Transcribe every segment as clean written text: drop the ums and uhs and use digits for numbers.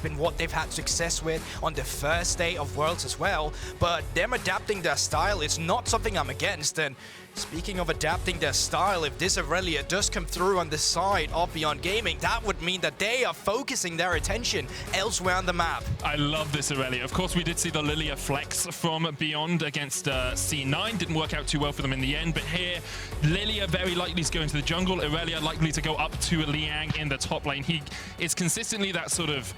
been what they've had success with on the first day of Worlds as well, but them adapting their style is not something I'm against. And speaking of adapting their style, if this Irelia does come through on the side of Beyond Gaming, that would mean that they are focusing their attention elsewhere on the map. I love this Irelia. Of course, we did see the Lillia flex from Beyond against C9. Didn't work out too well for them in the end, but here, Lillia very likely to go into the jungle. Irelia likely to go up to Liang in the top lane. He is consistently that sort of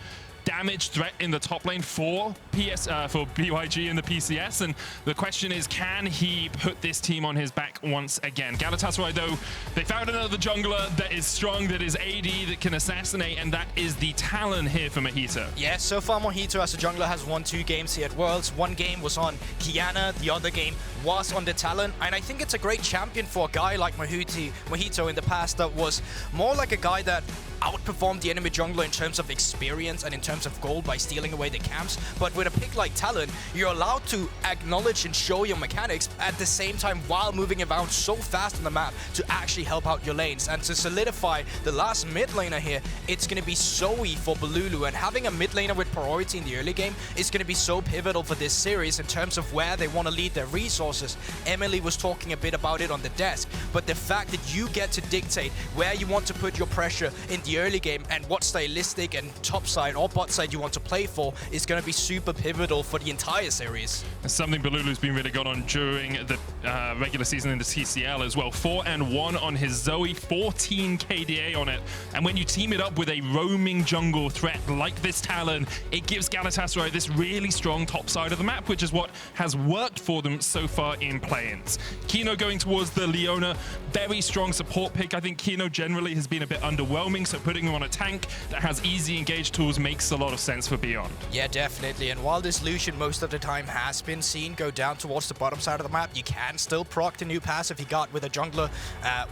damage threat in the top lane for BYG in the PCS, and the question is, can he put this team on his back once again? Galatasaray, though, they found another jungler that is strong, that is AD, that can assassinate, and that is the Talon here for Mojito. Yeah, so far Mojito as a jungler has won 2 games here at Worlds. 1 game was on Kennen, the other game was on the Talon, and I think it's a great champion for a guy like Mojito in the past that was more like a guy that outperformed the enemy jungler in terms of experience and in terms of gold by stealing away the camps. But with a pick like Talon, you're allowed to acknowledge and show your mechanics at the same time while moving around so fast on the map to actually help out your lanes. And to solidify the last mid laner here, it's going to be Zoe for Bolulu, and having a mid laner with priority in the early game is going to be so pivotal for this series in terms of where they want to lead their resources. Emily was talking a bit about it on the desk, but the fact that you get to dictate where you want to put your pressure in the early game and what stylistic and top side or bot side you want to play for is going to be super pivotal for the entire series. It's something Bolulu's been really good on during the regular season in the TCL as well. 4-1 on his Zoe, 14 KDA on it, and when you team it up with a roaming jungle threat like this Talon, it gives Galatasaray this really strong top side of the map, which is what has worked for them so far in play-ins. Kino going towards the LEona, very strong support pick. I think Kino generally has been a bit underwhelming, so putting him on a tank that has easy engage tools makes a lot of sense for Beyond. Yeah, definitely. And while this Lucian most of the time has been seen go down towards the bottom side of the map, you can still proc the new passive he got with a jungler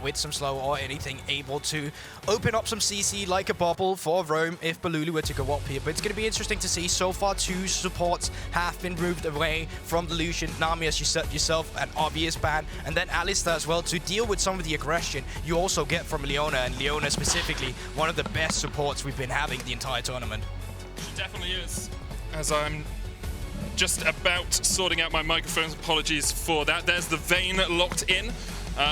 with some slow or anything, able to open up some CC like a bubble for Braum if Bolulu were to go up here. But it's going to be interesting to see. So far, 2 supports have been moved away from the Lucian. Nami, as you said yourself, an obvious ban, and then Alistair as well to deal with some of the aggression you also get from LEona, and LEona specifically, one of the best supports we've been having the entire tournament. She definitely is. As I'm just about sorting out my microphones, apologies for that. There's the Vayne locked in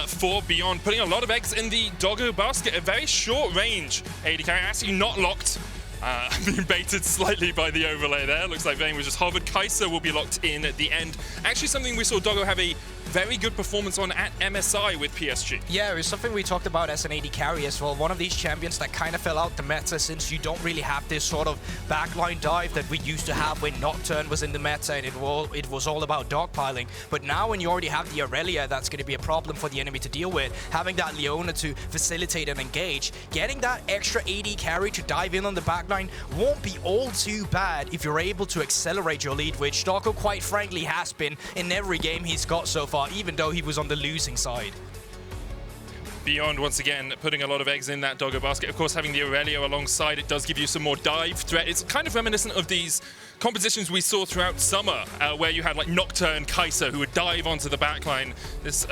for Beyond, putting a lot of eggs in the Doggo basket. A very short range AD carry, actually not locked. Being baited slightly by the overlay there. Looks like Vayne was just hovered. Kaisa will be locked in at the end. Actually something we saw Doggo have a very good performance on at MSI with PSG. Yeah, it was something we talked about as an AD carry as well. One of these champions that kind of fell out the meta since you don't really have this sort of backline dive that we used to have when Nocturne was in the meta and it was all about dogpiling. But now when you already have the Irelia, that's going to be a problem for the enemy to deal with. Having that LEona to facilitate and engage, getting that extra AD carry to dive in on the backline won't be all too bad if you're able to accelerate your lead, which Doggo quite frankly has been in every game he's got so far, even though he was on the losing side. Beyond, once again, putting a lot of eggs in that Doggo basket. Of course, having the Irelia alongside, it does give you some more dive threat. It's kind of reminiscent of these compositions we saw throughout summer, where you had like Nocturne, Kaisa, who would dive onto the backline. This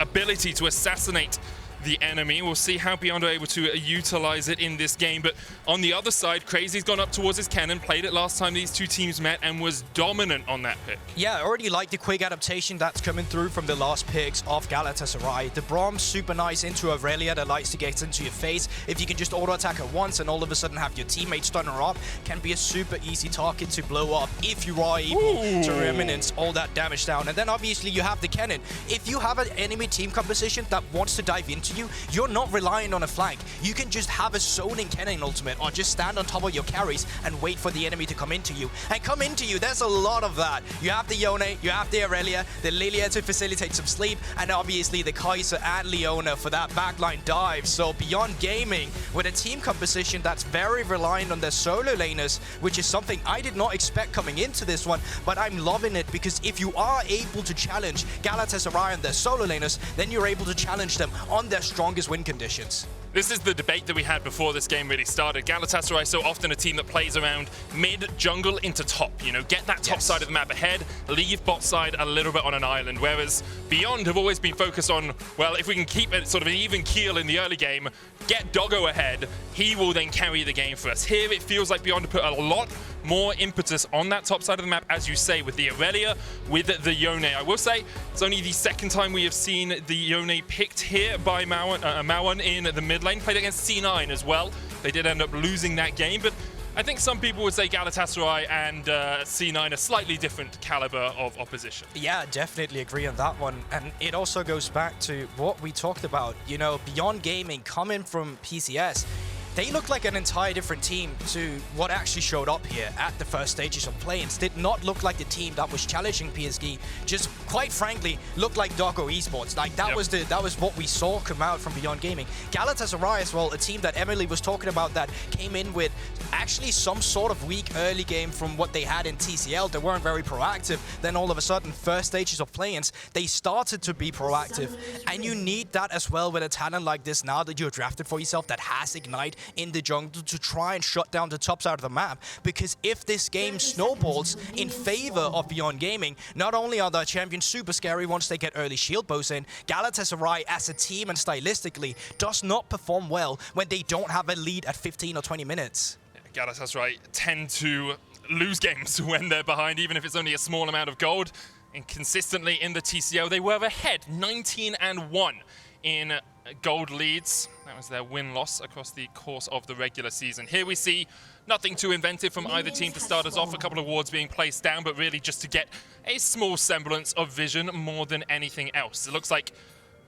ability to assassinate the enemy. We'll see how Beyond are able to utilize it in this game. But on the other side, Crazy's gone up towards his Kennen, played it last time these two teams met, and was dominant on that pick. Yeah, I already like the quick adaptation that's coming through from the last picks of Galatasaray. The Braum super nice into Irelia that likes to get into your face. If you can just auto-attack her once and all of a sudden have your teammates stun her up, can be a super easy target to blow up if you are able to Remnants all that damage down. And then obviously you have the Kennen. If you have an enemy team composition that wants to dive into you, you're not relying on a flank. You can just have a zoning Kennen ultimate or just stand on top of your carries and wait for the enemy to come into you. And come into you, there's a lot of that. You have the Yone, you have the Irelia, the Lillia to facilitate some sleep, and obviously the Kaisa and LEona for that backline dive. So Beyond Gaming, with a team composition that's very reliant on their solo laners, which is something I did not expect coming into this one, but I'm loving it because if you are able to challenge Galatasaray and their solo laners, then you're able to challenge them on their strongest win conditions. This is the debate that we had before this game really started. Galatasaray so often a team that plays around mid-jungle into top. You know, get that top side of the map ahead, leave bot side a little bit on an island. Whereas Beyond have always been focused on, well, if we can keep it sort of an even keel in the early game, get Doggo ahead, he will then carry the game for us. Here it feels like Beyond put a lot more impetus on that top side of the map, as you say, with the Irelia, with the Yone. I will say, it's only the second time we have seen the Yone picked here by Maoan in the mid lane. Played against C9 as well. They did end up losing that game, but I think some people would say Galatasaray and C9 are slightly different caliber of opposition. Yeah, definitely agree on that one. And it also goes back to what we talked about. You know, Beyond Gaming coming from PCS, they look like an entire different team to what actually showed up here at the first stages of play-ins. Did not look like the team that was challenging PSG. Just quite frankly, looked like Doggo Esports. Like that was what we saw come out from Beyond Gaming. Galatasaray as well, a team that Emily was talking about that came in with actually some sort of weak early game from what they had in TCL. They weren't very proactive. Then all of a sudden, first stages of play-ins, they started to be proactive. And you need that as well with a talent like this now that you're drafted for yourself that has Ignite in the jungle to try and shut down the top side of the map. Because if this game snowballs in favor of Beyond Gaming, not only are the champions super scary once they get early shield bows in, Galatasaray as a team and stylistically does not perform well when they don't have a lead at 15 or 20 minutes. Galatasaray tend to lose games when they're behind, even if it's only a small amount of gold. And consistently in the TCO, they were ahead 19-1 in gold leads. That was their win-loss across the course of the regular season. Here we see nothing too inventive from either team to start us off. A couple of wards being placed down, but really just to get a small semblance of vision more than anything else. It looks like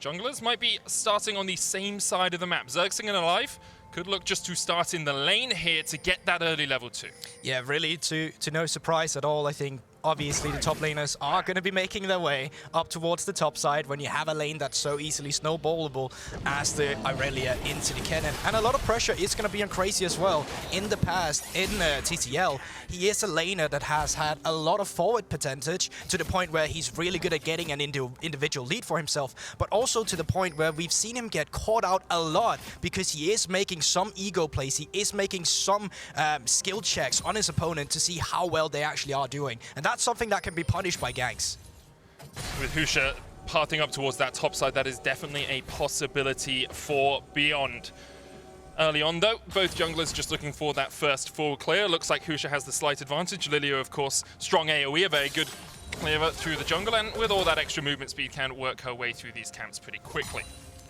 junglers might be starting on the same side of the map. Zergsting and Alive could look just to start in the lane here to get that early level 2. Yeah, really to no surprise at all. I think obviously the top laners are going to be making their way up towards the top side when you have a lane that's so easily snowballable as the Irelia into the Kennen. And a lot of pressure is going to be on Crazy as well. In the past, in TTL, he is a laner that has had a lot of forward percentage to the point where he's really good at getting an individual lead for himself, but also to the point where we've seen him get caught out a lot because he is making some ego plays, he is making some skill checks on his opponent to see how well they actually are doing. And that's something that can be punished by ganks. With Husha pathing up towards that top side, that is definitely a possibility for Beyond. Early on though, both junglers just looking for that first full clear. Looks like Husha has the slight advantage. Lillia, of course, strong AoE, a very good clearer through the jungle, and with all that extra movement speed can work her way through these camps pretty quickly.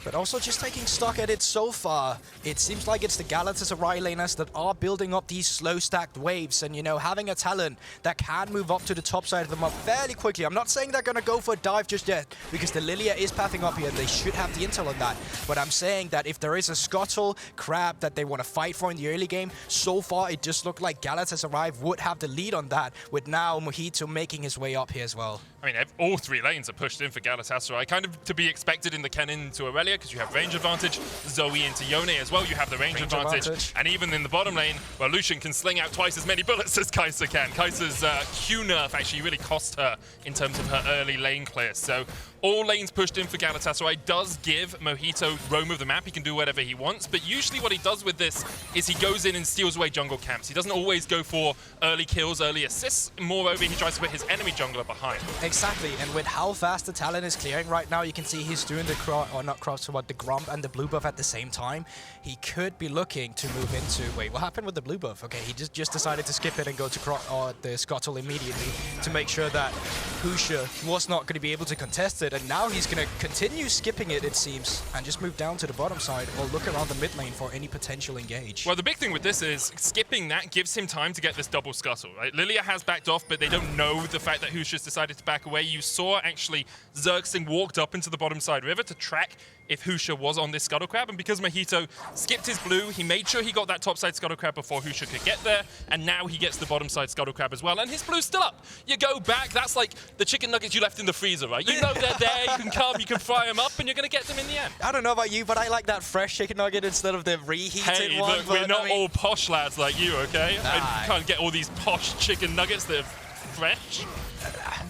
But also just taking stock at it so far, it seems like it's the Galatasaray laners that are building up these slow stacked waves, and you know, having a Talon that can move up to the top side of the map fairly quickly. I'm not saying they're going to go for a dive just yet, because the Lillia is pathing up here and they should have the intel on that. But I'm saying that if there is a Scuttle Crab that they want to fight for in the early game, so far it just looked like Galatasaray would have the lead on that, with now Mojito making his way up here as well. I mean, all three lanes are pushed in for Galatasaray, kind of to be expected in the Kennen to Irelia, because you have range advantage. Zoe into Yone as well, you have the range advantage. And even in the bottom lane, well, Lucian can sling out twice as many bullets as Kaisa can. Kaisa's Q nerf actually really cost her in terms of her early lane clear. So all lanes pushed in for Galatasaray does give Mojito roam of the map. He can do whatever he wants, but usually what he does with this is he goes in and steals away jungle camps. He doesn't always go for early kills, early assists. Moreover, he tries to put his enemy jungler behind. Exactly, and with how fast the Talon is clearing right now, you can see he's doing the the Grump and the blue buff at the same time. He could be looking to move into... Wait, what happened with the blue buff? Okay, he just decided to skip it and go to the Scuttle immediately to make sure that Husha was not going to be able to contest it. And now he's going to continue skipping it, it seems, and just move down to the bottom side or look around the mid lane for any potential engage. Well, the big thing with this is skipping that gives him time to get this double Scuttle, right? Lillia has backed off, but they don't know the fact that Husha's decided to back away. You saw actually Zergsting walked up into the bottom side river to track if Husha was on this Scuttle Crab, and because Mojito skipped his blue, he made sure he got that top side Scuttle Crab before Husha could get there, and now he gets the bottom side Scuttle Crab as well, and his blue's still up. You go back, that's like the chicken nuggets you left in the freezer, right? You know they're there, you can come, you can fry them up, and you're going to get them in the end. I don't know about you, but I like that fresh chicken nugget instead of the reheated one. Hey, look, we're not all posh lads like you, okay? I can't get all these posh chicken nuggets that are fresh.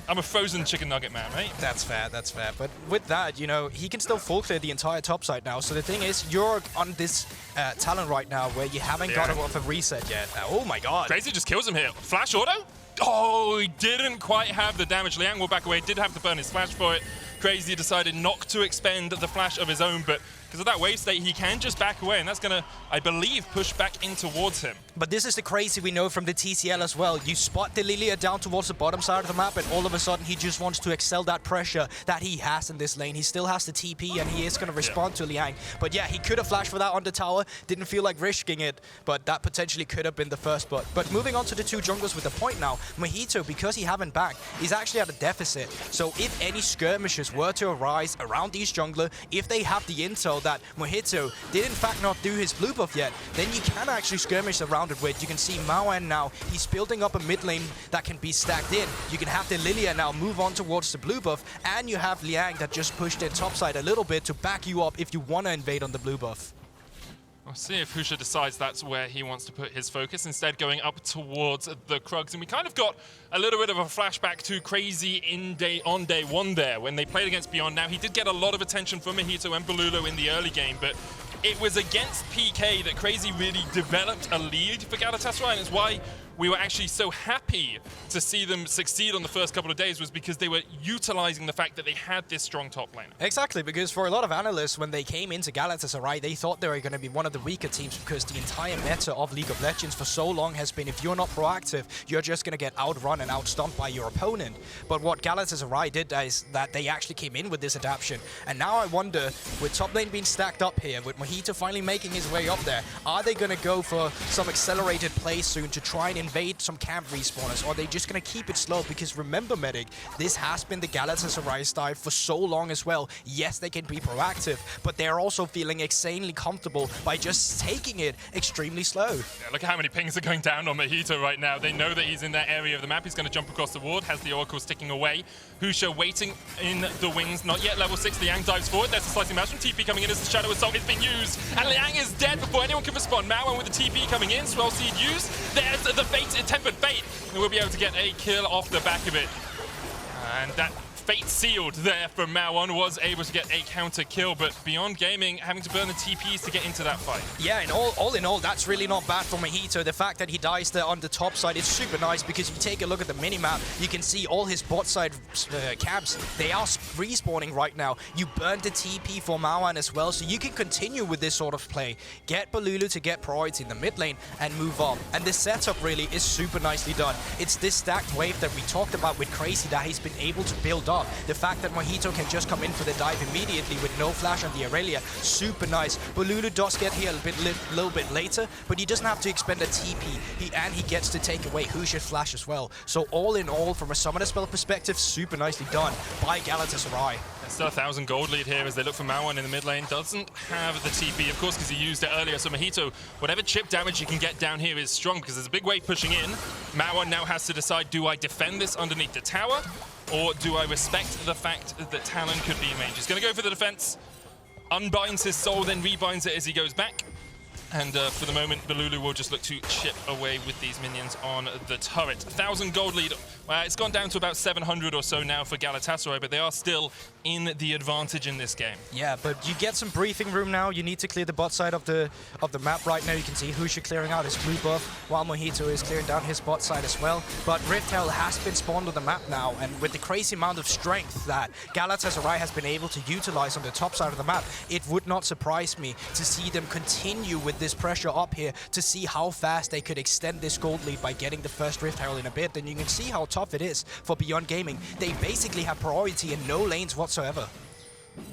I'm a frozen chicken nugget man, right? That's fair, that's fair. But with that, you know, he can still full clear the entire top side now. So the thing is, you're on this Talon right now where you haven't got off a reset yet. Oh my god. Crazy just kills him here. Flash auto? Oh, he didn't quite have the damage. Liang will back away, did have to burn his flash for it. Crazy decided not to expend the flash of his own, but because of that wave state, he can just back away, and that's going to, I believe, push back in towards him. But this is the Crazy we know from the TCL as well. You spot the Lillia down towards the bottom side of the map, and all of a sudden he just wants to excel that pressure that he has in this lane. He still has the TP, and he is going to respond to Liang. But yeah, he could have flashed for that on the tower. Didn't feel like risking it, but that potentially could have been the first spot. But moving on to the two junglers with the point now, Mojito, because he haven't backed, he's actually at a deficit. So if any skirmishes were to arise around these jungler, if they have the intel that Mojito did in fact not do his blue buff yet, then you can actually skirmish around it with. You can see Maoan now, he's building up a mid lane that can be stacked in. You can have the Lillia now move on towards the blue buff, and you have Liang that just pushed in topside a little bit to back you up if you want to invade on the blue buff. We'll see if Husha decides that's where he wants to put his focus, instead going up towards the Krugs. And we kind of got a little bit of a flashback to Crazy on day one there when they played against Beyond. Now, he did get a lot of attention from Mojito and Bolulu in the early game, but it was against PK that Crazy really developed a lead for Galatasaray, and it's why we were actually so happy to see them succeed on the first couple of days, was because they were utilizing the fact that they had this strong top laner. Exactly, because for a lot of analysts, when they came into Galatasaray, they thought they were going to be one of the weaker teams, because the entire meta of League of Legends for so long has been, if you're not proactive, you're just going to get outrun and outstomped by your opponent. But what Galatasaray did is that they actually came in with this adaptation. And now I wonder, with top lane being stacked up here, with Mojito finally making his way up there, are they going to go for some accelerated play soon to try and invade some camp respawners, or are they just going to keep it slow? Because remember, Medic, this has been the Galatasaray style for so long as well. Yes, they can be proactive, but they're also feeling insanely comfortable by just taking it extremely slow. Yeah, look at how many pings are going down on Mojito right now. They know that he's in that area of the map. He's going to jump across the ward, has the Oracle sticking away. Husha waiting in the wings, not yet level 6. Liang dives forward. There's a slicing mouse from TP coming in as the Shadow Assault is being used, and Liang is dead before anyone can respond. Maoan with the TP coming in, Swell Seed used. There's the Tempered Fate, and we'll be able to get a kill off the back of it. And that fate sealed there from Maoan, was able to get a counter kill, but Beyond Gaming having to burn the TPs to get into that fight. Yeah, and all in all, that's really not bad for Mojito. The fact that he dies there on the top side is super nice, because if you take a look at the minimap, you can see all his bot side camps, they are respawning right now. You burned the TP for Maoan as well, so you can continue with this sort of play. Get Bolulu to get priority in the mid lane and move up. And this setup really is super nicely done. It's this stacked wave that we talked about with Crazy that he's been able to build up. The fact that Mojito can just come in for the dive immediately with no flash on the Irelia, super nice. Bolulu does get here a little bit later, but he doesn't have to expend a TP. And he gets to take away Husha's flash as well. So all in all, from a summoner spell perspective, super nicely done by Galatasaray. There's still 1,000 gold lead here as they look for Maoan in the mid lane. Doesn't have the TP, of course, because he used it earlier. So Mojito, whatever chip damage you can get down here is strong, because there's a big wave pushing in. Maoan now has to decide, do I defend this underneath the tower, or do I respect the fact that Talon could be in range? He's going to go for the defense, unbinds his soul, then rebinds it as he goes back. And for the moment, Bolulu will just look to chip away with these minions on the turret. 1,000 gold lead. It's gone down to about 700 or so now for Galatasaray, but they are still in the advantage in this game. Yeah, but you get some breathing room now. You need to clear the bot side of the map right now. You can see Husha clearing out his blue buff, while Mojito is clearing down his bot side as well. But Rift Hell has been spawned on the map now, and with the crazy amount of strength that Galatasaray has been able to utilize on the top side of the map, it would not surprise me to see them continue with this pressure up here to see how fast they could extend this gold lead by getting the first Rift Herald in a bit. Then you can see how tough it is for Beyond Gaming. They basically have priority in no lanes whatsoever.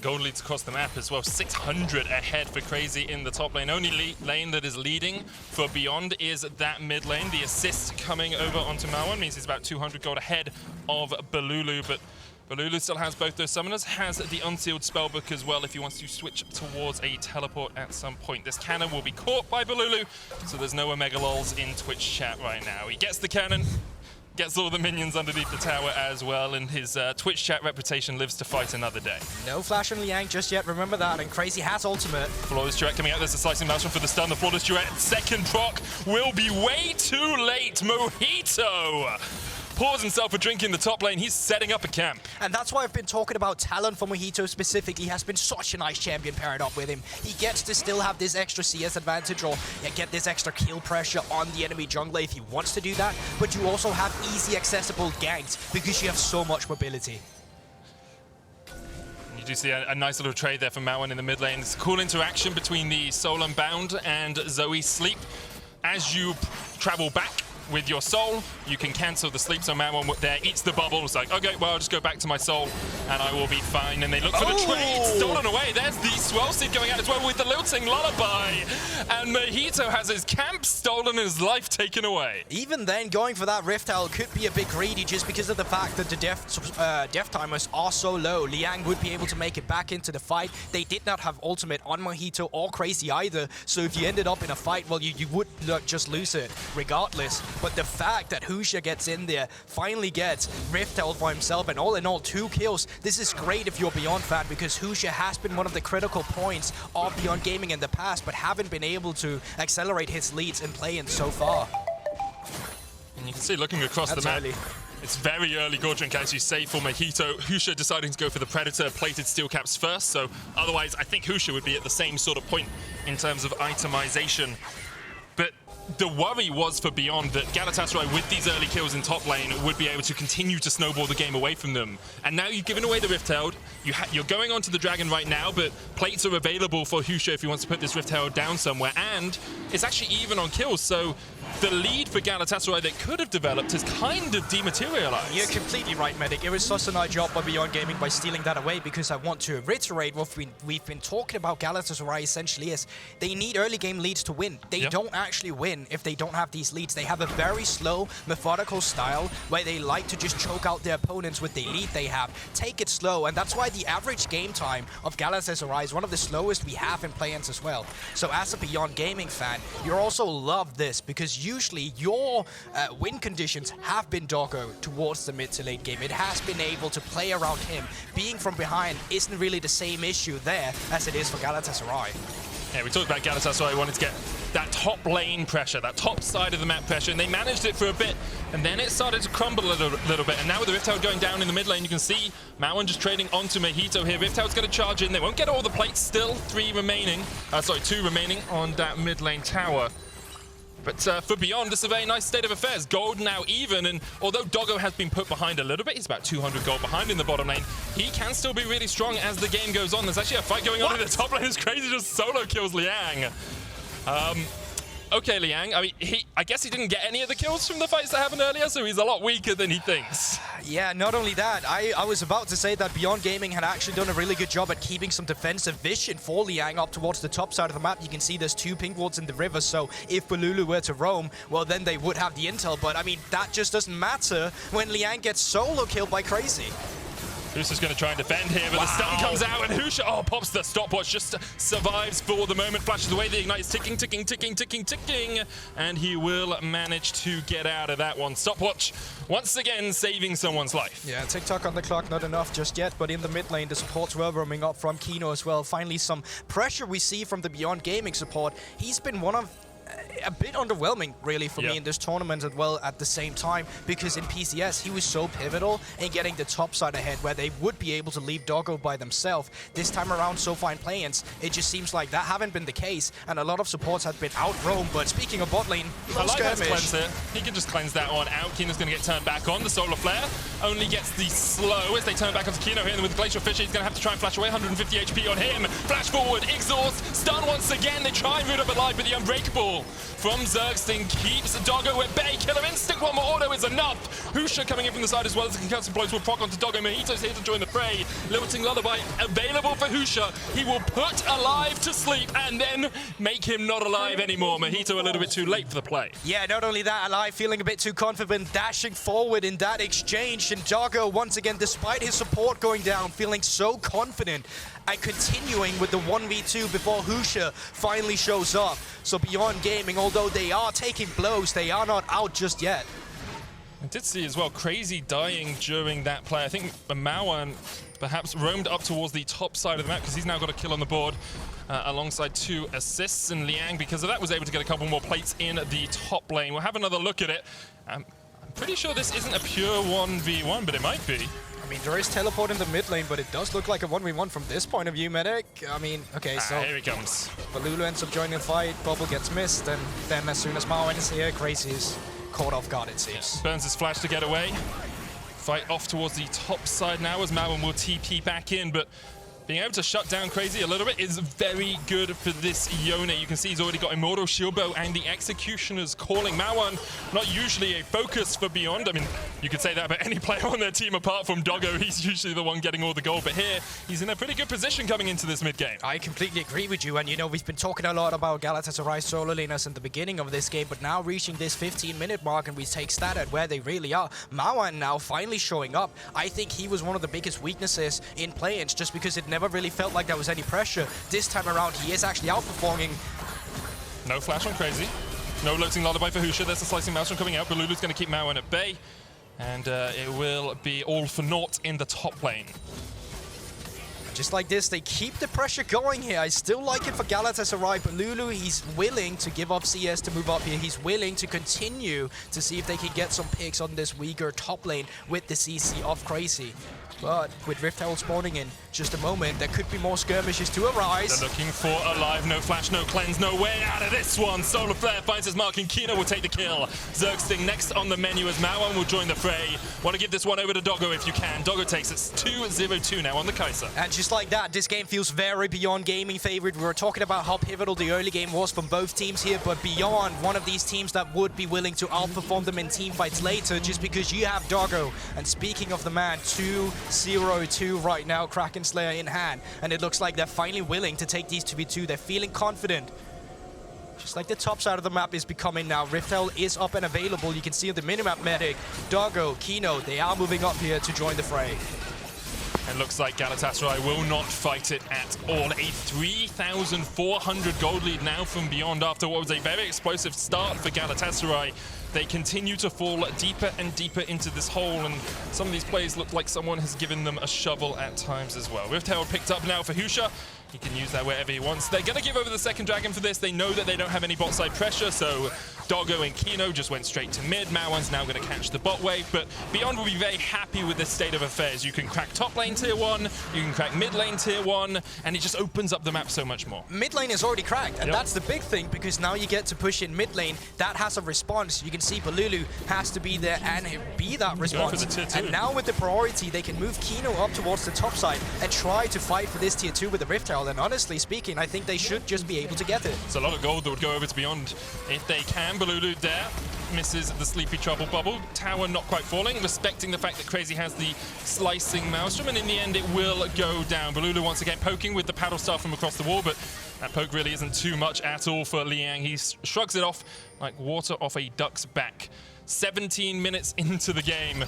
Gold leads across the map as well, 600 ahead for Crazy in the top lane. Only lane that is leading for Beyond is that mid lane. The assist coming over onto Maoan means he's about 200 gold ahead of Bolulu, but Bolulu still has both those summoners, has the unsealed spellbook as well if he wants to switch towards a teleport at some point. This cannon will be caught by Bolulu, so there's no Omega Lols in Twitch chat right now. He gets the cannon, gets all the minions underneath the tower as well, and his Twitch chat reputation lives to fight another day. No flash on Liang just yet, remember that, and Crazy has ultimate. Flawless Duet coming out, there's a slicing mouse for the stun. The Flawless Duet second proc will be way too late. Mojito pours himself a drink in the top lane. He's setting up a camp. And that's why I've been talking about Talon for Mojito specifically. He has been such a nice champion paired up with him. He gets to still have this extra CS advantage or get this extra kill pressure on the enemy jungler if he wants to do that. But you also have easy accessible ganks because you have so much mobility. You do see a nice little trade there from Maoan in the mid lane. It's a cool interaction between the Soul Unbound and Zoe Sleep. As you travel back with your soul, you can cancel the sleep, so Maoan there eats the bubble. It's like, okay, well, I'll just go back to my soul and I will be fine. And they look for the trade, stolen away. There's the Swell Seed going out as well with the lilting lullaby. And Mojito has his camp stolen and his life taken away. Even then, going for that Rift Owl could be a bit greedy just because of the fact that the death timers are so low. Liang would be able to make it back into the fight. They did not have ultimate on Mojito or Crazy either, so if you ended up in a fight, well, you would just lose it regardless. But the fact that Husha gets in there, finally gets Rift Owl for himself, and all in all, 2 kills. This is great if you're Beyond fan, because Husha has been one of the critical points of Beyond Gaming in the past, but haven't been able to accelerate his leads in play-in so far. And you can see looking across the map, early. It's very early Guldborg, as you say, for Mojito. Husha deciding to go for the Predator plated steel caps first, so otherwise I think Husha would be at the same sort of point in terms of itemization. But the worry was for Beyond that Galatasaray, with these early kills in top lane, would be able to continue to snowball the game away from them. And now you've given away the Rift Herald. You're going onto the Dragon right now, but plates are available for Husha if he wants to put this Rift Herald down somewhere. And it's actually even on kills, so the lead for Galatasaray that could have developed has kind of dematerialized. You're completely right, Medic. It was such a nice job by Beyond Gaming by stealing that away, because I want to reiterate what we've been talking about Galatasaray essentially is they need early game leads to win. They don't actually win if they don't have these leads. They have a very slow, methodical style where they like to just choke out their opponents with the lead they have. Take it slow, and that's why the average game time of Galatasaray is one of the slowest we have in play-ins as well. So as a Beyond Gaming fan, you also love this, because usually your win conditions have been Doggo towards the mid to late game. It has been able to play around him. Being from behind isn't really the same issue there as it is for Galatasaray. Yeah, we talked about Galatasaray wanting to get that top lane pressure, that top side of the map pressure, and they managed it for a bit, and then it started to crumble a little bit. And now with the Rift Herald going down in the mid lane, you can see Maoan just trading onto Mojito here. Rift Herald's going to charge in. They won't get all the plates, still 2 remaining on that mid lane tower. But for Beyond, this is a very nice state of affairs. Gold now even, and although Doggo has been put behind a little bit, he's about 200 gold behind in the bottom lane, he can still be really strong as the game goes on. There's actually a fight going on in the top lane. It's crazy, just solo kills Liang. Okay, Liang, I mean, I guess he didn't get any of the kills from the fights that happened earlier, so he's a lot weaker than he thinks. Yeah, not only that, I was about to say that Beyond Gaming had actually done a really good job at keeping some defensive vision for Liang up towards the top side of the map. You can see there's 2 pink wards in the river, so if Bolulu were to roam, well, then they would have the intel. But, I mean, that just doesn't matter when Liang gets solo killed by Crazy. Husha's going to try and defend here, but the stun comes out, and Husha, pops the stopwatch, just survives for the moment, flashes away, the ignite is ticking, ticking, ticking, ticking, ticking, and he will manage to get out of that one. Stopwatch, once again, saving someone's life. Yeah, tick-tock on the clock, not enough just yet, but in the mid lane, the supports were roaming up from Kino as well. Finally, some pressure we see from the Beyond Gaming support. He's been one of a bit underwhelming, really, for me in this tournament as well at the same time, because in PCS, he was so pivotal in getting the top side ahead where they would be able to leave Doggo by themselves. This time around, so far in play-ins, it just seems like that haven't been the case, and a lot of supports have been out-roamed. But speaking of bot lane, I like that cleanse here. He can just cleanse that one out. Kino's going to get turned back on. The Solar Flare only gets the slow as they turn back onto Kino here, and with Glacial Fissure, he's going to have to try and flash away. 150 HP on him. Flash forward, exhaust, stun once again. They try and root up alive, but the Unbreakable from Zergsting keeps Doggo at bay. Killer instinct, one more auto is enough. Husha coming in from the side as well as the concussive blows will proc onto Doggo. Mojito's here to join the fray. Lilting Lullaby available for Husha. He will put alive to sleep and then make him not alive anymore. Mojito a little bit too late for the play. Yeah, not only that, alive feeling a bit too confident, dashing forward in that exchange, and Doggo once again, despite his support going down, feeling so confident and continuing with the 1v2 before Husha finally shows up. So Beyond Gaming, although they are taking blows, they are not out just yet. I did see as well Crazy dying during that play. I think Maoan perhaps roamed up towards the top side of the map because he's now got a kill on the board alongside 2 assists, and Liang, because of that, was able to get a couple more plates in the top lane. We'll have another look at it. I'm pretty sure this isn't a pure 1v1, but it might be. I mean, there is teleport in the mid lane, but it does look like a 1v1 from this point of view, Medic. I mean, okay, so... here he comes. Bolulu ends up joining the fight, Bubble gets missed, and then as soon as Maoan is here, Crazy is caught off guard, it seems. Yeah. Burns his flash to get away. Fight off towards the top side now as Maoan will TP back in, but being able to shut down Crazy a little bit is very good for this Yone. You can see he's already got Immortal Shield Bow and the Executioner's calling. Maoan, not usually a focus for Beyond. I mean, you could say that about any player on their team apart from Doggo. He's usually the one getting all the gold, but here, he's in a pretty good position coming into this mid-game. I completely agree with you, and you know, we've been talking a lot about Galatasaray solo laners in the beginning of this game, but now reaching this 15-minute mark and we take stat at where they really are. Maoan now finally showing up. I think he was one of the biggest weaknesses in play-ins just because it never really felt like there was any pressure. This time around, he is actually outperforming. No flash on Crazy. No Loathing Lullaby for Husha. There's a Slicing Maelstrom coming out. Bolulu's going to keep Maoan at bay. And it will be all for naught in the top lane. Just like this, they keep the pressure going here. I still like it for Galatasaray. Bolulu, he's willing to give up CS to move up here. He's willing to continue to see if they can get some picks on this weaker top lane with the CC of Crazy. But with Rift Herald spawning in just a moment, there could be more skirmishes to arise. They're looking for Alive, no flash, no cleanse, no way out of this one. Solar Flare finds his mark and Kino will take the kill. Zergsting next on the menu as Maoan will join the fray. Want to give this one over to Doggo if you can. Doggo takes it 2-0-2 now on the Kaisa. And just like that, this game feels very Beyond Gaming favorite. We were talking about how pivotal the early game was from both teams here, but Beyond, one of these teams that would be willing to outperform them in team fights later just because you have Doggo. And speaking of the man, 2-0-2 right now, Kraken Slayer in hand, and it looks like they're finally willing to take these 2v2. They're feeling confident. Just like the top side of the map is becoming now. Rift Herald is up and available. You can see on the minimap Medic, Doggo, Kino, they are moving up here to join the fray. It looks like Galatasaray will not fight it at all. A 3,400 gold lead now from Beyond after what was a very explosive start for Galatasaray. They continue to fall deeper and deeper into this hole, and some of these plays look like someone has given them a shovel at times as well. Rift Herald picked up now for Husha. He can use that wherever he wants. They're going to give over the second dragon for this. They know that they don't have any bot side pressure, so Doggo and Kino just went straight to mid. Maoan's now going to catch the bot wave, but Beyond will be very happy with this state of affairs. You can crack top lane tier 1, you can crack mid lane tier 1, and it just opens up the map so much more. Mid lane is already cracked, and that's the big thing, because now you get to push in mid lane. That has a response. You can see Bolulu has to be there and be that response. And now with the priority, they can move Kino up towards the top side and try to fight for this tier 2 with the Rift Herald. And honestly speaking, I think they should just be able to get it. It's a lot of gold that would go over to Beyond if they can. Bolulu there misses the Sleepy Trouble bubble. Tower not quite falling, respecting the fact that Crazy has the Slicing Maelstrom, and in the end it will go down. Bolulu once again poking with the paddle staff from across the wall, but that poke really isn't too much at all for Liang. He shrugs it off like water off a duck's back. 17 minutes into the game.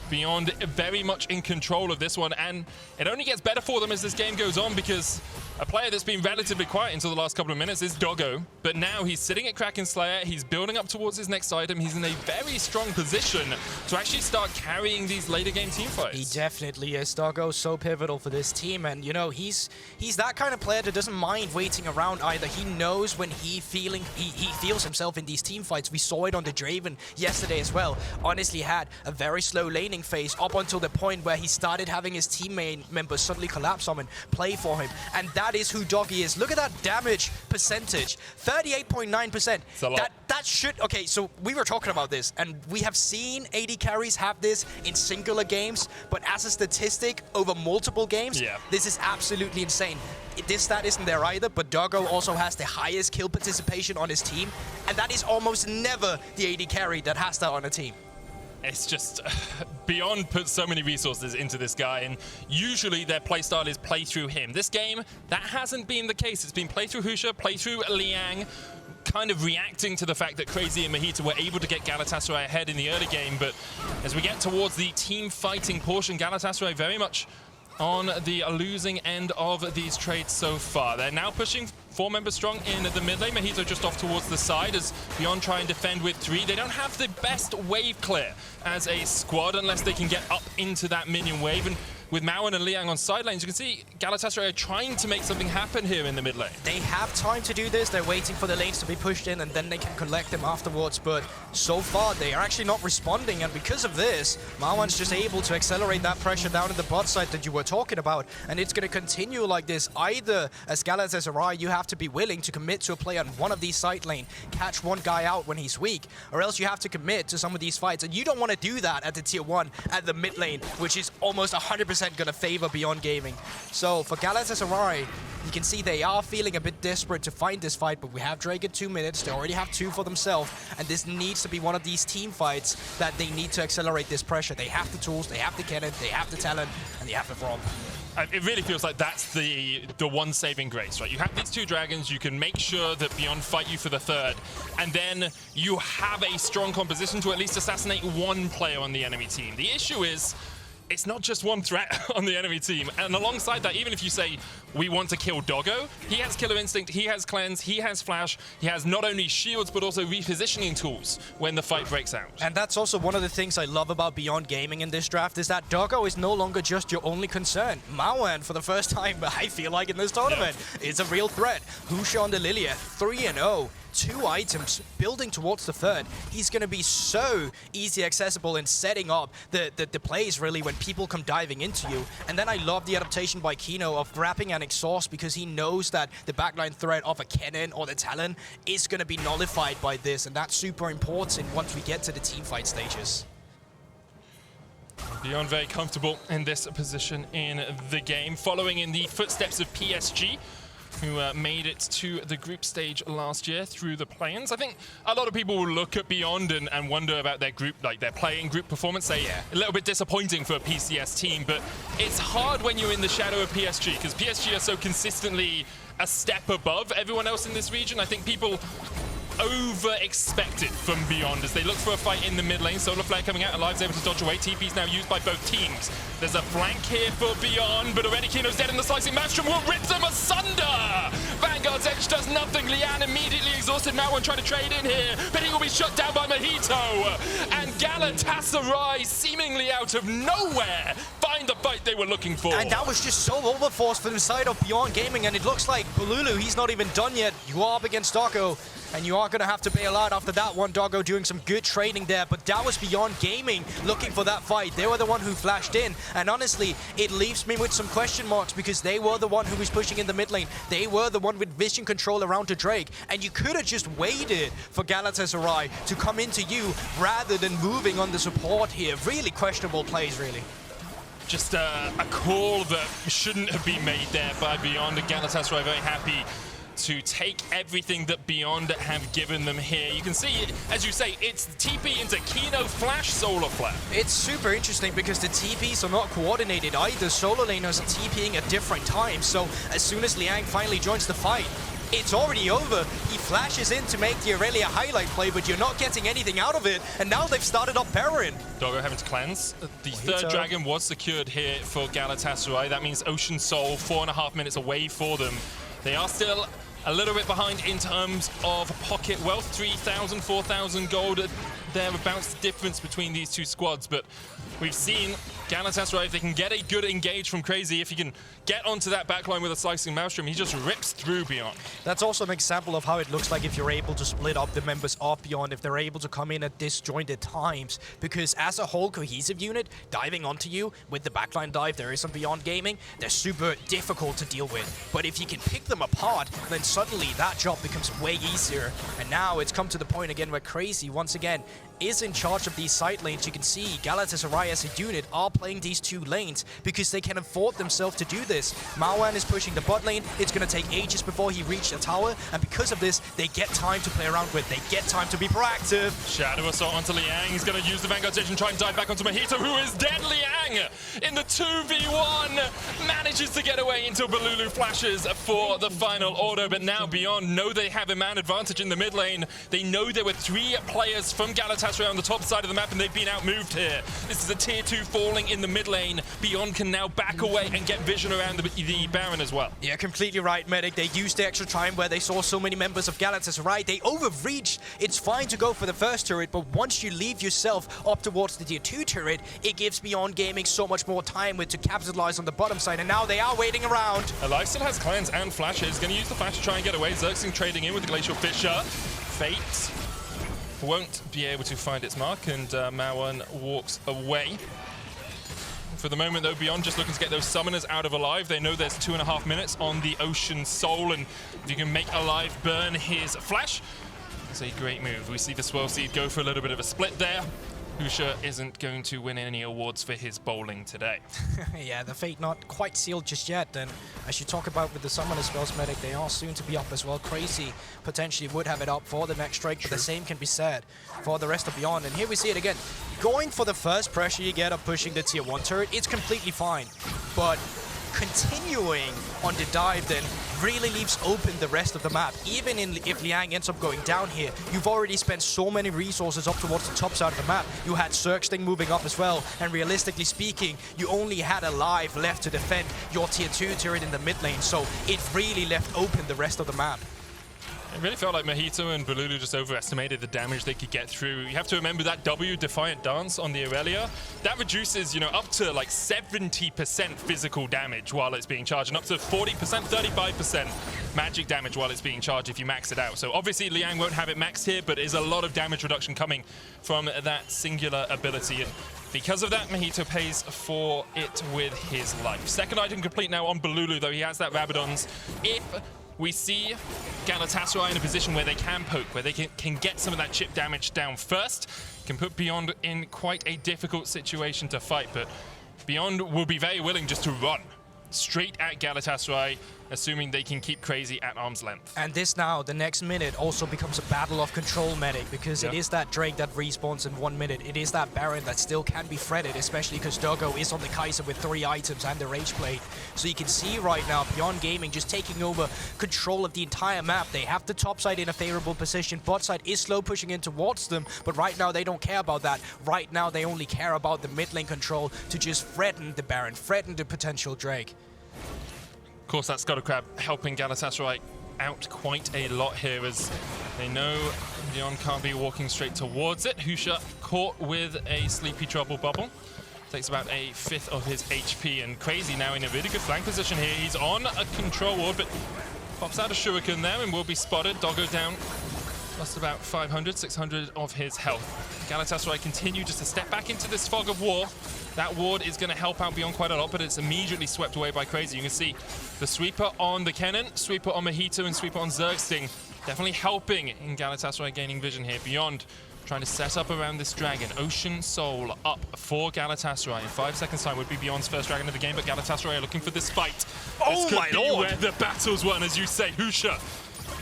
Beyond very much in control of this one, and it only gets better for them as this game goes on, because a player that's been relatively quiet until the last couple of minutes is Doggo, but now he's sitting at Kraken Slayer, he's building up towards his next item, he's in a very strong position to actually start carrying these later game team fights. He definitely is. Doggo so pivotal for this team, and you know, he's that kind of player that doesn't mind waiting around either. He knows when he feels himself in these team fights. We saw it on the Draven yesterday as well. Honestly had a very slow laning phase up until the point where he started having his teammate members suddenly collapse on him, play for him, and that is who Doggy is. Look at that damage percentage, 38.9%. That should, okay, so we were talking about this, and we have seen AD carries have this in singular games, but as a statistic over multiple games, this is absolutely insane. This stat isn't there either, but Doggo also has the highest kill participation on his team, and that is almost never the AD carry that has that on a team. It's just Beyond puts so many resources into this guy, and usually their playstyle is play through him. This game, that hasn't been the case. It's been play through Husha, play through Liang, kind of reacting to the fact that Crazy and Mojito were able to get Galatasaray ahead in the early game, but as we get towards the team fighting portion, Galatasaray very much on the losing end of these trades so far. They're now pushing 4 members strong in the mid lane. Mojito just off towards the side as Beyond try and defend with 3. They don't have the best wave clear as a squad unless they can get up into that minion wave. And with Maoan and Liang on side lanes, you can see Galatasaray are trying to make something happen here in the mid lane. They have time to do this. They're waiting for the lanes to be pushed in, and then they can collect them afterwards. But so far, they are actually not responding. And because of this, Maoan's just able to accelerate that pressure down in the bot side that you were talking about. And it's going to continue like this. Either, as Galatasaray, you have to be willing to commit to a play on one of these side lane, catch one guy out when he's weak, or else you have to commit to some of these fights. And you don't want to do that at the tier 1 at the mid lane, which is almost 100% going to favor Beyond Gaming. So for Galatasaray, you can see they are feeling a bit desperate to find this fight, but we have Drake at 2 minutes. They already have 2 for themselves, and this needs to be one of these team fights that they need to accelerate this pressure. They have the tools, they have the Kennen, they have the Talon, and they have the Braum. It really feels like that's the one saving grace, right? You have these 2 dragons, you can make sure that Beyond fight you for the 3rd, and then you have a strong composition to at least assassinate one player on the enemy team. The issue is, it's not just one threat on the enemy team. And alongside that, even if you say, we want to kill Doggo, he has Killer Instinct, he has Cleanse, he has Flash, he has not only shields, but also repositioning tools when the fight breaks out. And that's also one of the things I love about Beyond Gaming in this draft, is that Doggo is no longer just your only concern. Maoan, for the first time, I feel like in this tournament, is a real threat. Husha on the Lillia, 3-0. 2 items, building towards the 3rd. He's going to be so easy accessible in setting up the plays, really, when people come diving into you. And then I love the adaptation by Kino of grabbing an exhaust, because he knows that the backline threat of a Kennen or the Talon is going to be nullified by this, and that's super important once we get to the team fight stages. Beyond very comfortable in this position in the game, following in the footsteps of PSG, who made it to the group stage last year through the play-ins. I think a lot of people will look at Beyond and wonder about their group, like their play-in group performance. A little bit disappointing for a PCS team, but it's hard when you're in the shadow of PSG, because PSG are so consistently a step above everyone else in this region. I think people over-expected from Beyond as they look for a fight in the mid lane. Solar Flare coming out, Alive's able to dodge away. TP's now used by both teams. There's a flank here for Beyond, but already Kino's dead, and the slicing Maelstrom will rip them asunder! Vanguard's Edge does nothing. Liang immediately exhausted. Maoan trying to trade in here, but he will be shut down by Mojito. And Galatasaray, seemingly out of nowhere, find the fight they were looking for. And that was just so overforced for the side of Beyond Gaming, and it looks like Bolulu, he's not even done yet. You are up against Doggo, and you are going to have to bail out after that one. Doggo doing some good trading there, but that was Beyond Gaming looking for that fight. They were the one who flashed in, and honestly, it leaves me with some question marks, because they were the one who was pushing in the mid lane. They were the one with vision control around to Drake, and you could have just waited for Galatasaray to come into you rather than moving on the support here. Really questionable plays, really. Just a call that shouldn't have been made there by Beyond, and Galatasaray very happy to take everything that Beyond have given them here. You can see, as you say, it's TP into Kino Flash Solar Flare. It's super interesting because the TPs are not coordinated either. Solo laners are TPing at different times, so as soon as Liang finally joins the fight, it's already over. He flashes in to make the Irelia highlight play, but you're not getting anything out of it, and now they've started up Baron. Doggo having to cleanse. The 3rd dragon was secured here for Galatasaray. That means Ocean Soul, 4.5 minutes away for them. They are still a little bit behind in terms of pocket wealth, 3,000, 4,000 gold, thereabouts the difference between these 2 squads, but we've seen Galatasaray, if they can get a good engage from Crazy, if he can get onto that backline with a slicing Maelstrom, he just rips through Beyond. That's also an example of how it looks like if you're able to split up the members of Beyond, if they're able to come in at disjointed times, because as a whole cohesive unit, diving onto you with the backline dive, there is some Beyond Gaming, they're super difficult to deal with. But if you can pick them apart, then suddenly that job becomes way easier. And now it's come to the point again where Crazy, once again, is in charge of these side lanes. You can see Galatasaray as a unit are playing these 2 lanes because they can afford themselves to do this. Maoan is pushing the bot lane. It's going to take ages before he reaches the tower, and because of this, they get time to play around with. They get time to be proactive. Shadow Assault onto Liang. He's going to use the Vanguard's Edge and try and dive back onto Mojito, who is dead. Liang in the 2v1 manages to get away until Bolulu flashes for the final order, but now Beyond know they have a man advantage in the mid lane. They know there were 3 players from Galatasaray Galatasaray on the top side of the map, and they've been outmoved here. This is a tier 2 falling in the mid lane. Beyond can now back away and get vision around the Baron as well. Yeah, completely right, Medic. They used the extra time where they saw so many members of Galatasaray. They overreached. It's fine to go for the first turret, but once you leave yourself up towards the tier 2 turret, it gives Beyond Gaming so much more time to capitalize on the bottom side, and now they are waiting around. Alive still has cleanse and flashes. Going to use the flash to try and get away. Zergsting trading in with the Glacial Fissure. Fate won't be able to find its mark, and Maoan walks away. For the moment, though, Beyond just looking to get those summoners out of Alive. They know there's 2.5 minutes on the Ocean Soul, and if you can make Alive burn his flash, it's a great move. We see the Swirl Seed go for a little bit of a split there. Husha isn't going to win any awards for his bowling today. Yeah, the fate not quite sealed just yet, and as you talk about with the summoner spells, Medic, they are soon to be up as well. Crazy potentially would have it up for the next strike, but the same can be said for the rest of Beyond. And here we see it again. Going for the first pressure you get of pushing the tier 1 turret, it's completely fine. But continuing on the dive then really leaves open the rest of the map. Even if Liang ends up going down here, you've already spent so many resources up towards the top side of the map. You had Zergsting moving up as well, and realistically speaking, you only had Alive left to defend your tier 2 turret in the mid lane, so it really left open the rest of the map. It really felt like Mojito and Bolulu just overestimated the damage they could get through. You have to remember that W Defiant Dance on the Irelia, that reduces, you know, up to like 70% physical damage while it's being charged, and up to 40%, 35% magic damage while it's being charged if you max it out. So obviously Liang won't have it maxed here, but there's a lot of damage reduction coming from that singular ability. And because of that, Mojito pays for it with his life. Second item complete now on Bolulu, though he has that Rabadon's. If we see Galatasaray in a position where they can poke, where they can get some of that chip damage down first, can put Beyond in quite a difficult situation to fight, but Beyond will be very willing just to run straight at Galatasaray, assuming they can keep Crazy at arm's length. And this now, the next minute, also becomes a battle of control, Medic, because it is that Drake that respawns in 1 minute. It is that Baron that still can be threaded, especially because Doggo is on the Kaisa with 3 items and the Rage Blade. So you can see right now, Beyond Gaming just taking over control of the entire map. They have the top side in a favorable position. Bot side is slow pushing in towards them, but right now they don't care about that. Right now they only care about the mid lane control to just threaten the Baron, threaten the potential Drake. Of course, that Scuttle Crab helping Galatasaray out quite a lot here, as they know Beyond can't be walking straight towards it. Husha caught with a Sleepy Trouble bubble. Takes about a 1/5 of his HP, and Crazy now in a really good flank position here. He's on a control ward, but pops out a shuriken there and will be spotted. Doggo down, lost about 500, 600 of his health. Galatasaray continue just to step back into this fog of war. That ward is going to help out Beyond quite a lot, but it's immediately swept away by Crazy. You can see the sweeper on the Kennen, sweeper on Mojito, and sweeper on Zergsting. Definitely helping in Galatasaray gaining vision here. Beyond trying to set up around this dragon. Ocean Soul up for Galatasaray. In 5 seconds time would be Beyond's first dragon of the game, but Galatasaray are looking for this fight. Oh this my could be lord! Where the battle's won, as you say. Husha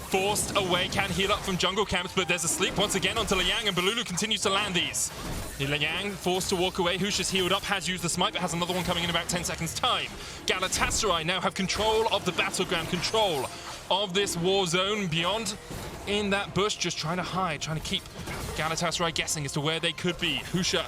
forced away, can heal up from jungle camps, but there's a sleep once again onto Liang, and Bolulu continues to land these. Liang forced to walk away. Husha's healed up, has used the smite, but has another one coming in about 10 seconds time. Galatasaray now have control of the battleground, control of this war zone. Beyond in that bush, just trying to hide, trying to keep Galatasaray guessing as to where they could be. Husha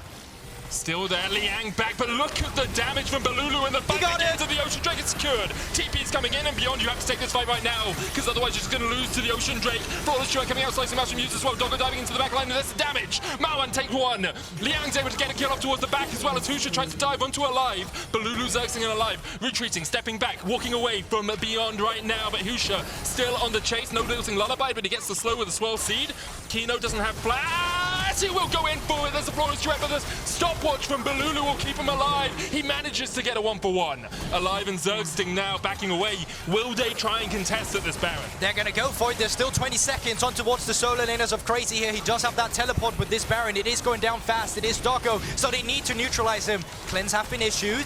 still there, Liang back, but look at the damage from Bolulu, and the fight begins and the Ocean Drake is secured. TP is coming in, and Beyond, you have to take this fight right now, because otherwise you're just going to lose to the Ocean Drake. Flawless Strike coming out, slicing mouse from Muse as well. Doggo diving into the back line, and there's damage. Maoan takes one. Liang's able to get a kill up towards the back, as well as Husha tries to dive onto Alive. Bolulu, Zergsting, and Alive retreating, stepping back, walking away from Beyond right now, but Husha still on the chase. No losing Lullaby, but he gets the slow with the Swirl Seed. Kino doesn't have flash. He will go in for it. There's a Flawless Strike, but there's stopwatch from Bolulu will keep him alive. He manages to get a 1-for-1. Alive and Zergsting now backing away. Will they try and contest at this Baron? They're going to go for it. There's still 20 seconds on towards the solo laners of Crazy here. He does have that teleport with this Baron. It is going down fast. It is Doggo, so they need to neutralize him. Cleanse have been issued.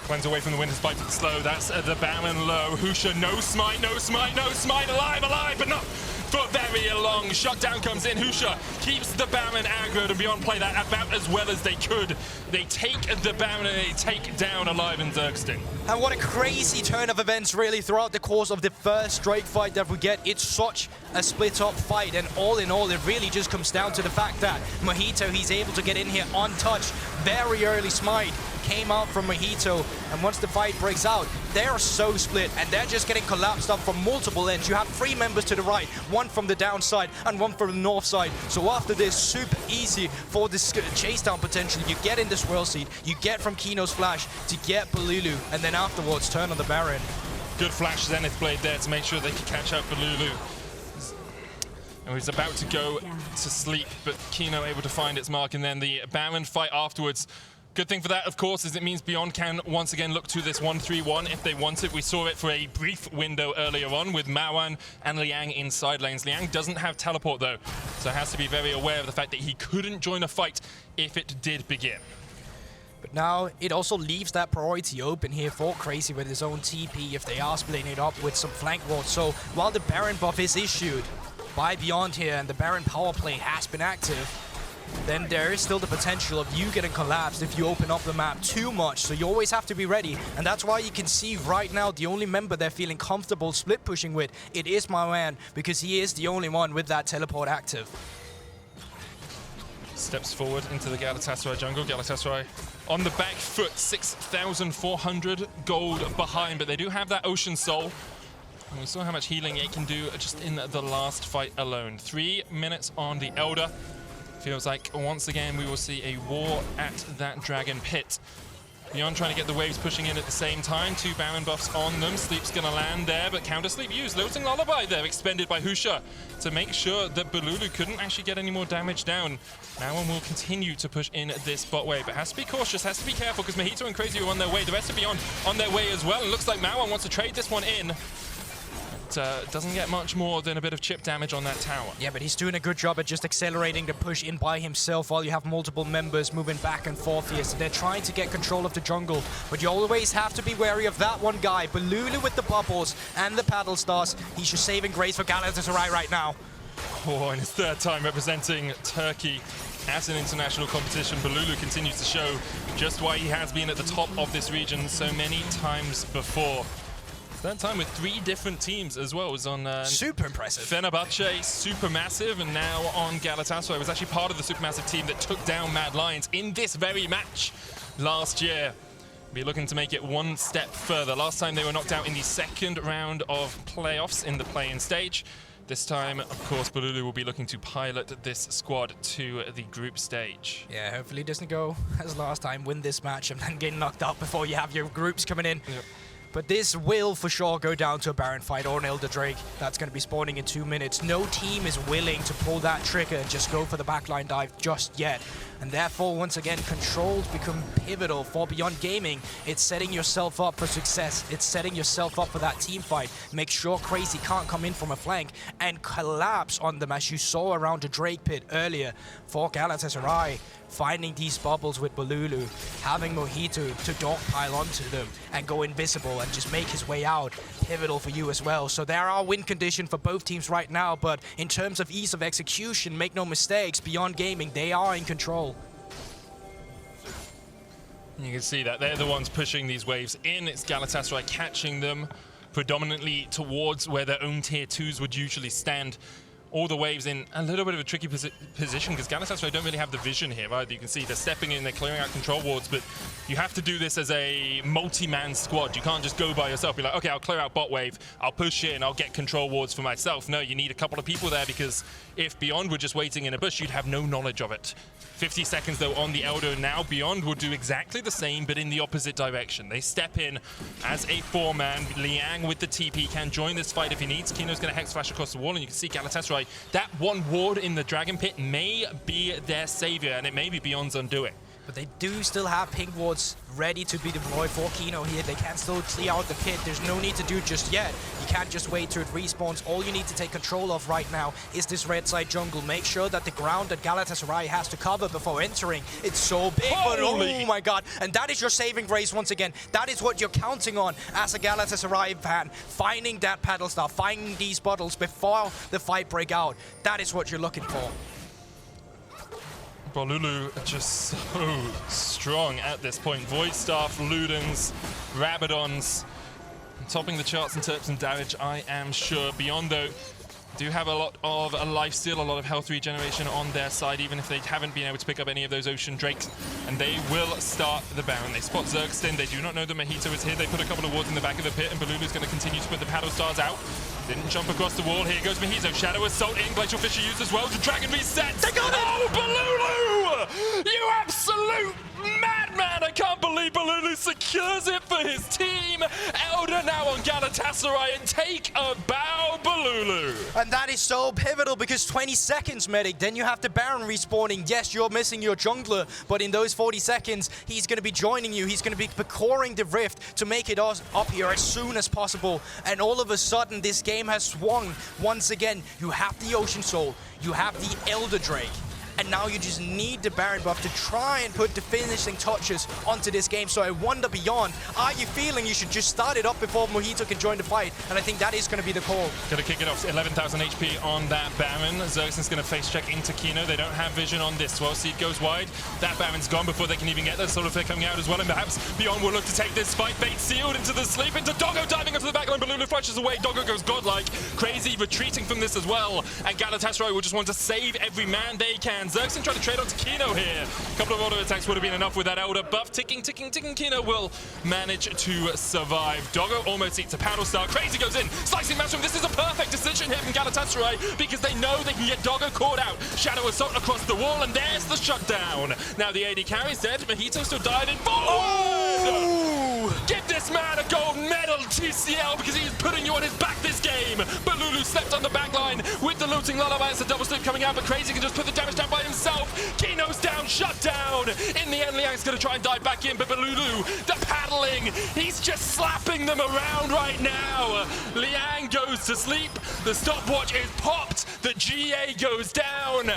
Cleanse away from the Winter's Bite to the slow. That's the Baron low. Husha, no smite, no smite, no smite. Alive, alive, but not for very long. Shutdown comes in. Husha keeps the Baron aggroed, and Beyond play that about as well as they could. They take the Baron and they take down Alive and Zergsting. And what a crazy turn of events really throughout the course of the first straight fight that we get. It's such a split-up fight, and all in all, it really just comes down to the fact that Mojito, he's able to get in here untouched. Very early smite came out from Mojito, and once the fight breaks out, they're so split, and they're just getting collapsed up from multiple ends. You have 3 members to the right, 1 from the downside, and 1 from the north side. So after this, super easy for this chase down potential. You get in the swirl seed, you get from Kino's flash to get Bolulu, and then afterwards turn on the Baron. Good flash Zenith Blade there to make sure they can catch out Bolulu. And he's about to go to sleep, but Kino able to find its mark, and then the Baron fight afterwards. Good thing for that, of course, is it means Beyond can once again look to this 1-3-1 if they want it. We saw it for a brief window earlier on with Maoan and Liang in side lanes. Liang doesn't have teleport though, so has to be very aware of the fact that he couldn't join a fight if it did begin. But now it also leaves that priority open here for Crazy with his own TP if they are splitting it up with some flank wards. So while the Baron buff is issued by Beyond here and the Baron power play has been active, then there is still the potential of you getting collapsed if you open up the map too much. So you always have to be ready. And that's why you can see right now the only member they're feeling comfortable split pushing with, it is Maoan, because he is the only one with that teleport active. Steps forward into the Galatasaray jungle. Galatasaray on the back foot, 6,400 gold behind, but they do have that Ocean Soul. And we saw how much healing it can do just in the last fight alone. 3 minutes on the Elder. Feels like once again we will see a war at that Dragon Pit. Beyond trying to get the waves pushing in at the same time. 2 Baron buffs on them. Sleep's gonna land there, but counter sleep used. Lilting Lullaby there, expended by Husha to make sure that Bolulu couldn't actually get any more damage down. Maoan will continue to push in this bot wave, but has to be cautious, has to be careful, because Mojito and Crazy are on their way. The rest of Beyond on their way as well. And looks like Maoan wants to trade this one in. Doesn't get much more than a bit of chip damage on that tower. Yeah, but he's doing a good job at just accelerating the push in by himself while you have multiple members moving back and forth here. So they're trying to get control of the jungle, but you always have to be wary of that one guy. Bolulu with the bubbles and the paddle stars. He's just saving grace for Galatasaray right now. Oh, in his 3rd time representing Turkey at an international competition, Bolulu continues to show just why he has been at the top of this region so many times before. That time with 3 different teams as well. It was on super impressive. Fenerbahce, Supermassive, and now on Galatasaray. It was actually part of the Supermassive team that took down Mad Lions in this very match last year. Be looking to make it one step further. Last time they were knocked out in the 2nd round of playoffs in the play-in stage. This time, of course, Bolulu will be looking to pilot this squad to the group stage. Yeah, hopefully it doesn't go as last time, win this match and then get knocked out before you have your groups coming in. Yep. But this will for sure go down to a Baron fight or an Elder Drake. That's going to be spawning in 2 minutes. No team is willing to pull that trigger and just go for the backline dive just yet. And therefore, once again, controls become pivotal for Beyond Gaming. It's setting yourself up for success. It's setting yourself up for that team fight. Make sure Crazy can't come in from a flank and collapse on them, as you saw around the Drake pit earlier for Galatasaray. Finding these bubbles with Bolulu, having Mojito to dogpile onto them and go invisible and just make his way out. Pivotal for you as well. So there are win conditions for both teams right now, but in terms of ease of execution, make no mistakes, Beyond Gaming, they are in control. You can see that they're the ones pushing these waves in. It's Galatasaray catching them predominantly towards where their own tier 2s would usually stand. All the waves in a little bit of a tricky position because Galatasaray don't really have the vision here either. You can see they're stepping in, they're clearing out control wards, but you have to do this as a multi-man squad. You can't just go by yourself. Be like, okay, I'll clear out bot wave, I'll push in, I'll get control wards for myself. No, you need a couple of people there because if Beyond were just waiting in a bush, you'd have no knowledge of it. 50 seconds though on the Elder now. Beyond will do exactly the same, but in the opposite direction. They step in as a 4-man. Liang with the TP can join this fight if he needs. Kino's going to Hex Flash across the wall, and you can see Galatasaray. That one ward in the Dragon Pit may be their savior, and it may be Beyond's undoing. But they do still have pink wards ready to be deployed for Kino here. They can still clear out the pit. There's no need to do it just yet. You can't just wait till it respawns. All you need to take control of right now is this red side jungle. Make sure that the ground that Galatasaray has to cover before entering, it's so big. But oh my god. And that is your saving grace once again. That is what you're counting on as a Galatasaray fan. Finding that paddle star, finding these bottles before the fight break out. That is what you're looking for. Bolulu just so strong at this point. Void Staff, Ludens, Rabadons, topping the charts in terms of damage, I am sure. Beyond, though, do have a lot of lifesteal, a lot of health regeneration on their side, even if they haven't been able to pick up any of those Ocean Drakes. And they will start the Baron. They spot Zergsting. They do not know that Mojito is here. They put a couple of wards in the back of the pit, and Bolulu's going to continue to put the paddle stars out. Didn't jump across the wall. Here goes Mojito. Shadow Assault in. Glacial Fissure used as well. The Dragon resets. They got it! Oh, Bolulu! You absolute madman! I can't believe Bolulu secures it for his team. Elder now on Galatasaray, and take a bow, Bolulu. And that is so pivotal because 20 seconds, Medic. Then you have the Baron respawning. Yes, you're missing your jungler, but in those 40 seconds, he's going to be joining you. He's going to be coring the rift to make it up here as soon as possible. And all of a sudden, this game has swung once again. You have the Ocean Soul. You have the Elder Drake. And now you just need the Baron buff to try and put the finishing touches onto this game. So I wonder, Beyond, are you feeling you should just start it up before Mojito can join the fight? And I think that is going to be the call. Gonna kick it off, 11,000 HP on that Baron. Zergsting's gonna face check into Kino. They don't have vision on this. Well, Seed goes wide. That Baron's gone before they can even get there. Solar Flare coming out as well. And perhaps Beyond will look to take this fight. Bait sealed into the sleep, into Doggo diving onto the backline. Bolulu flushes away. Doggo goes godlike. Crazy retreating from this as well. And Galatasaray will just want to save every man they can. Zergsting trying to trade onto Kino here. A couple of auto attacks would have been enough with that Elder buff. Ticking. Kino will manage to survive. Doggo almost eats a paddle star. Crazy goes in. Slicing Maelstrom. This is a perfect decision here from Galatasaray because they know they can get Doggo caught out. Shadow Assault across the wall, and there's the shutdown. Now the AD carry's dead. Mojito still diving forward. Oh! Give this man a gold medal, TCL, because he's putting you on his back this game. Bolulu slept on the backline with the looting lullaby. It's a double sleep coming out, but Crazy can just put the damage down by himself. Kino's down, shut down. In the end, Liang's going to try and dive back in, but Bolulu, the paddling, he's just slapping them around right now. Liang goes to sleep. The stopwatch is popped. The GA goes down.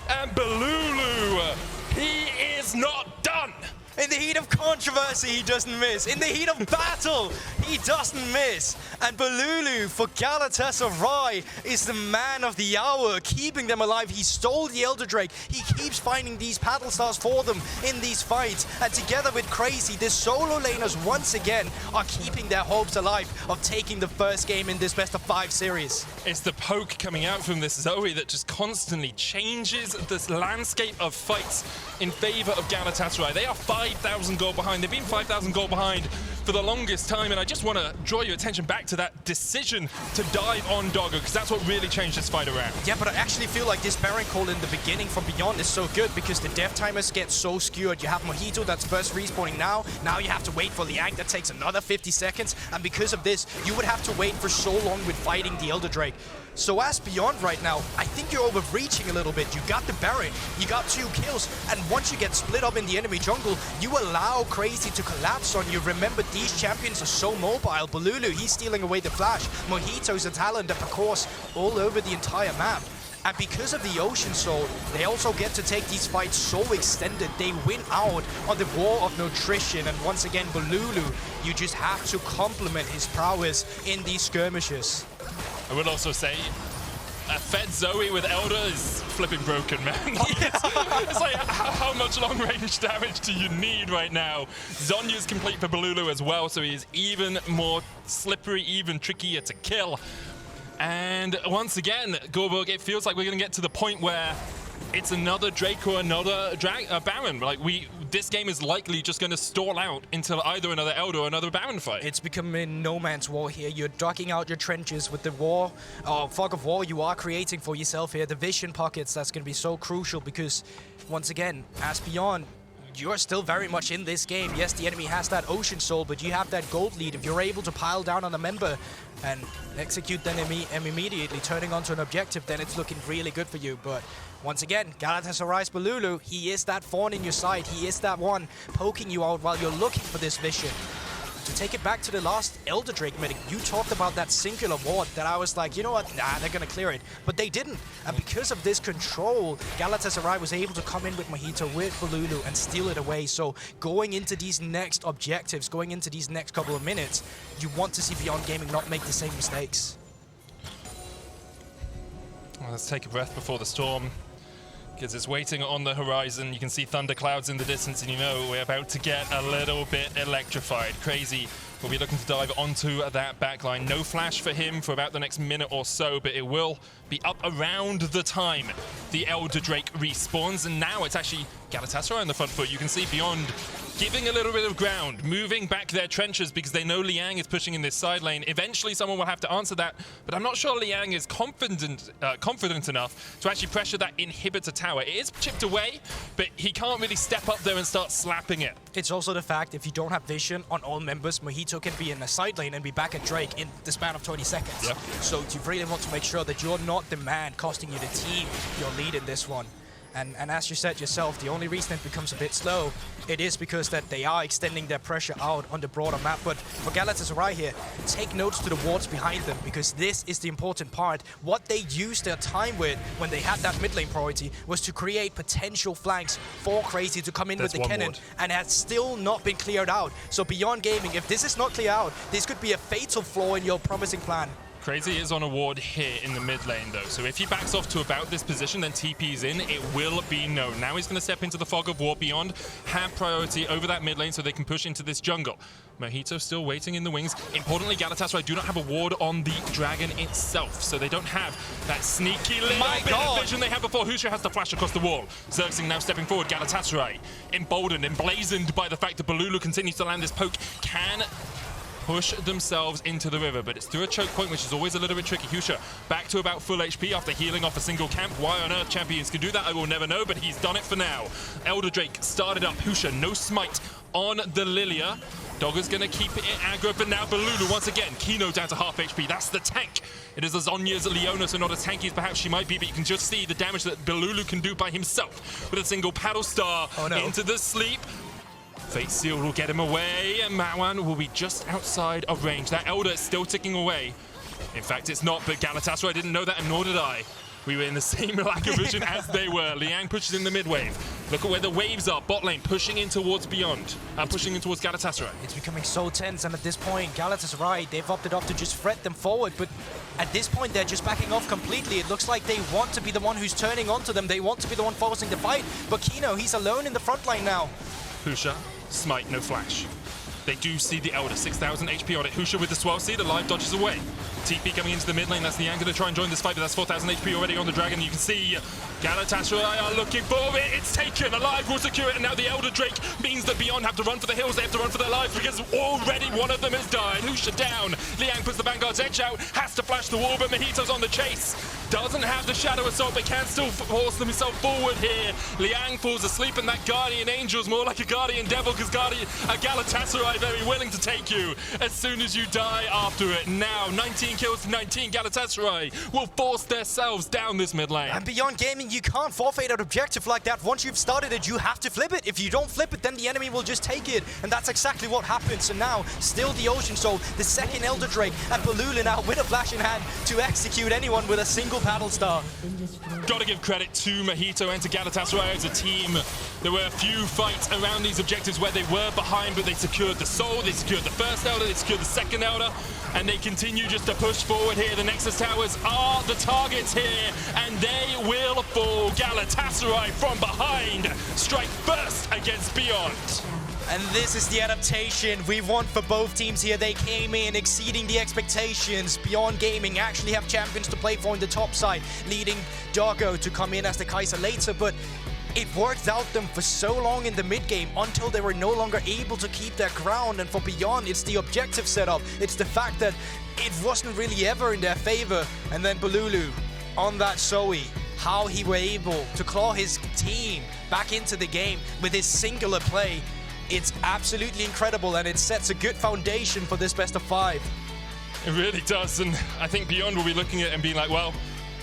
And Bolulu, he is not done. In the heat of controversy, he doesn't miss. In the heat of battle, he doesn't miss. And Bolulu for Galatasaray is the man of the hour, keeping them alive. He stole the Elder Drake. He keeps finding these paddle stars for them in these fights. And together with Crazy, the solo laners once again are keeping their hopes alive of taking the first game in this best of 5 series. It's the poke coming out from this Zoe that just constantly changes this landscape of fights in favor of Galatasaray. They are 5,000 gold behind. They've been 5,000 gold behind for the longest time, and I just want to draw your attention back to that decision to dive on Doggo, because that's what really changed this fight around. Yeah, but I actually feel like this Baron call in the beginning from Beyond is so good because the death timers get so skewed. You have Mojito that's first respawning now. Now you have to wait for Liang. That takes another 50 seconds, and because of this, you would have to wait for so long with fighting the Elder Drake. So as Beyond right now, I think you're overreaching a little bit. You got the Baron, you got 2 kills, and once you get split up in the enemy jungle, you allow Crazy to collapse on you. Remember, these champions are so mobile. Bolulu, he's stealing away the flash. Mojito's a Talon that parkours all over the entire map. And because of the Ocean Soul, they also get to take these fights so extended. They win out on the War of Nutrition. And once again, Bolulu, you just have to complement his prowess in these skirmishes. I would also say a fed Zoe with Elder is flipping broken, man. It's like, how much long-range damage do you need right now? Zonya's complete for Bolulu as well, so he's even more slippery, even trickier to kill. And once again, Guldborg, it feels like we're going to get to the point where it's another Drake or another Baron. Like, this game is likely just going to stall out until either another Elder or another Baron fight. It's becoming no man's war here. You're ducking out your trenches with the war, fog of war you are creating for yourself here. The vision pockets, that's going to be so crucial because, once again, as Beyond, you're still very much in this game. Yes, the enemy has that Ocean Soul, but you have that gold lead. If you're able to pile down on a member and execute then immediately, turning onto an objective, then it's looking really good for you. But once again, Galatasaray's Bolulu, he is that thorn in your side. He is that one poking you out while you're looking for this vision. To take it back to the last Elder Drake medic, you talked about that singular ward that I was like, you know what, nah, they're gonna clear it. But they didn't. And because of this control, Galatasaray was able to come in with Mojito, with Bolulu, and steal it away. So going into these next objectives, going into these next couple of minutes, you want to see Beyond Gaming not make the same mistakes. Well, let's take a breath before the storm, because it's waiting on the horizon. You can see thunderclouds in the distance, and you know we're about to get a little bit electrified. Crazy will be looking to dive onto that backline. No flash for him for about the next minute or so, but it will be up around the time the Elder Drake respawns, and now it's actually Galatasaray on the front foot. You can see Beyond giving a little bit of ground, moving back their trenches because they know Liang is pushing in this side lane. Eventually someone will have to answer that, but I'm not sure Liang is confident enough to actually pressure that inhibitor tower. It is chipped away, but he can't really step up there and start slapping it. It's also the fact if you don't have vision on all members, Mojito can be in the side lane and be back at Drake in the span of 20 seconds. Yep. So you really want to make sure that you're not the man costing you the team your lead in this one. And as you said yourself, the only reason it becomes a bit slow, it is because that they are extending their pressure out on the broader map. But for Galatasaray here, take notes to the wards behind them, because this is the important part. What they used their time with when they had that mid lane priority was to create potential flanks for Crazy to come in with the Kennen, and has still not been cleared out. So Beyond Gaming, if this is not cleared out, this could be a fatal flaw in your promising plan. Crazy is on a ward here in the mid lane though, so if he backs off to about this position, then TP's in, it will be known. Now he's going to step into the fog of war. Beyond have priority over that mid lane so they can push into this jungle. Mojito still waiting in the wings. Importantly, Galatasaray do not have a ward on the dragon itself, so they don't have that sneaky little bit of vision they had before. Husha has to flash across the wall. Zergsting now stepping forward. Galatasaray emboldened, emblazoned by the fact that Bolulu continues to land this poke, can push themselves into the river, but it's through a choke point, which is always a little bit tricky. Husha back to about full HP after healing off a single camp. Why on earth champions can do that, I will never know, but he's done it for now. Elder Drake started up. Husha, no smite on the Lillia. Doggo's gonna keep it aggro for now. Bolulu once again. Kino down to half HP. That's the tank. It is Azonya's LEona, so not as tanky as perhaps she might be, but you can just see the damage that Bolulu can do by himself with a single paddle star into the sleep. Fate Seal will get him away, and Maoan will be just outside of range. That Elder is still ticking away. In fact, it's not, but Galatasaray didn't know that, and nor did I. We were in the same lack of vision as they were. Liang pushes in the mid wave. Look at where the waves are. Bot lane pushing in towards Beyond. Pushing in towards Galatasaray. It's becoming so tense, and at this point, Galatasaray, they've opted up to just threat them forward, but at this point, they're just backing off completely. It looks like they want to be the one who's turning onto them. They want to be the one forcing the fight, but Kino, he's alone in the front line now. Husha, smite, no flash. They do see the Elder, 6,000 HP on it. Husha with the swell seed, the live dodges away. TP coming into the mid lane, that's Liang going to try and join this fight, but that's 4,000 HP already on the dragon. You can see Galatasaray are looking for it. It's taken, alive will secure it, and now the Elder Drake means that Beyond have to run for the hills. They have to run for their lives because already one of them has died. Husha down. Liang puts the Vanguard's edge out, has to flash the wall, but Mojito's on the chase. Doesn't have the Shadow Assault, but can still force himself forward here. Liang falls asleep, and that Guardian Angel's more like a Guardian Devil, because Galatasaray very willing to take you as soon as you die after it. Now, 19 kills to 19, Galatasaray will force themselves down this mid lane. And Beyond Gaming, you can't forfeit an objective like that. Once you've started it, you have to flip it. If you don't flip it, then the enemy will just take it. And that's exactly what happens. And now, still the Ocean Soul, the second Elder Drake, and Bolulu now with a flash in hand to execute anyone with a single paddle star. Got to give credit to Mojito and to Galatasaray as a team. There were a few fights around these objectives where they were behind, but they secured the Soul, they secured the first Elder, they secured the second Elder, and they continue just to push forward here. The Nexus Towers are the targets here, and they will fall. Galatasaray from behind strike first against Beyond. And this is the adaptation we want for both teams here. They came in exceeding the expectations. Beyond Gaming actually have champions to play for in the top side, leading Doggo to come in as the Kaisa later, but it worked out them for so long in the mid game until they were no longer able to keep their ground. And for Beyond, it's the objective setup. It's the fact that it wasn't really ever in their favor. And then Bolulu on that Zoe how he were able to claw his team back into the game with his singular play. It's absolutely incredible, and it sets a good foundation for this best of 5. It really does, and I think Beyond will be looking at it and being like, well,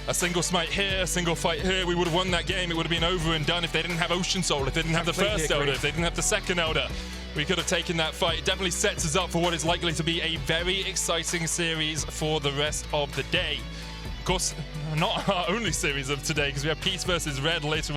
a single smite here, a single fight here, we would have won that game. It would have been over and done if they didn't have Ocean Soul, if they didn't have the first Elder, if they didn't have the second Elder. We could have taken that fight. It definitely sets us up for what is likely to be a very exciting series for the rest of the day. Of course, not our only series of today, because we have Peace versus Red later